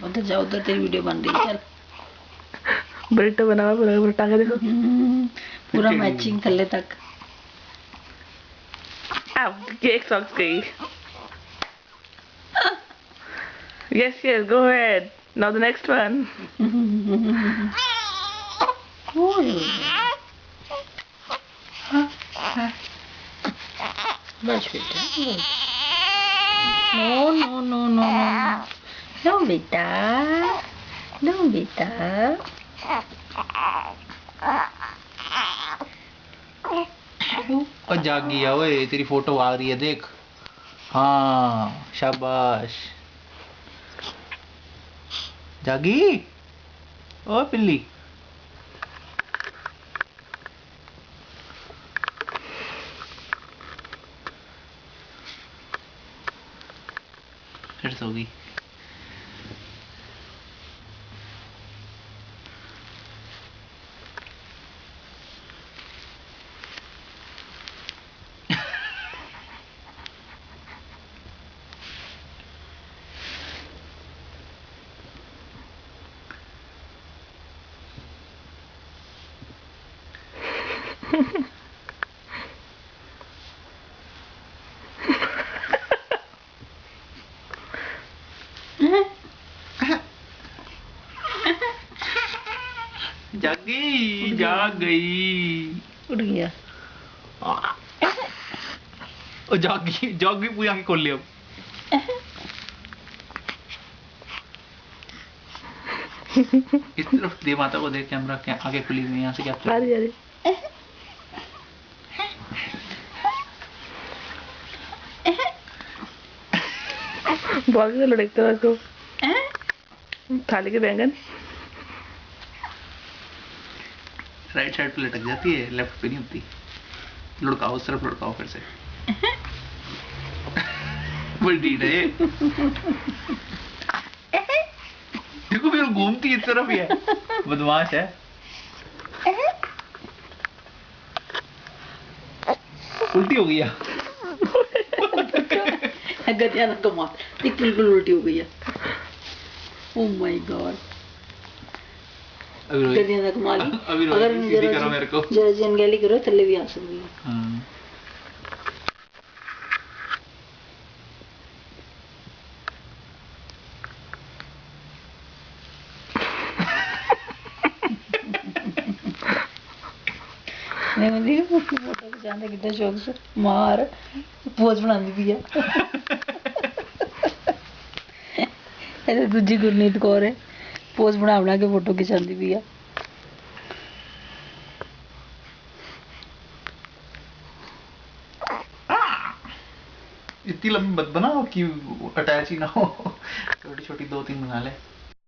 उधर जाओ, उधर तेरी वीडियो बन रही है। चल बर्रेटो बना हुआ पूरा, बर्रेटा के देखो पूरा मैचिंग थल्ले तक। अब एक सॉक्स गई। Yes, yes, go ahead. Now the next one. बस बेटा, no no no no no बेटा, नो बेटा। और जाग गया ओए, तेरी फोटो आ रही है देख। हाँ शाबाश, जागी ओ पिल्ली। फिर सो गई। जागी, जाग गई, उठ गया। ओ जागी, जागी पूरी आंखें खोल ली अब। इस तरफ दे माता को, देख कैमरा, क्या आगे खुली हुई है, यहाँ से क्या आ रही बहुत से लड़कते हैं उसको, थाली के बैंगन राइट साइड पे लटक जाती है, लेफ्ट पे नहीं होती। लुढ़काओ, उस तरफ लुढ़काओ फिर से। बड़ी डीड है ये। देखो फिर घूमती इस तरफ ही है, बदमाश है। उल्टी हो गई है। गधिया ना कमाल, एक बिल्कुल उल्टी हो गई है। ओह माय गॉड, गधिया ना कमाल। अगर सीधी करो मेरे को, जरा जनगैली करो थल्ले भी आ सकती है। हाँ। नहीं मुझे फोटो खिचाने कितना शौक से मार पोज बनाती भी है। ऐसे दूजी गुरनीत कौर है, पोज बना बना के फोटो खिचाती भी है। इतनी लंबी मत बनाओ कि अटैच ही ना हो, छोटी छोटी 2-3 बना ले।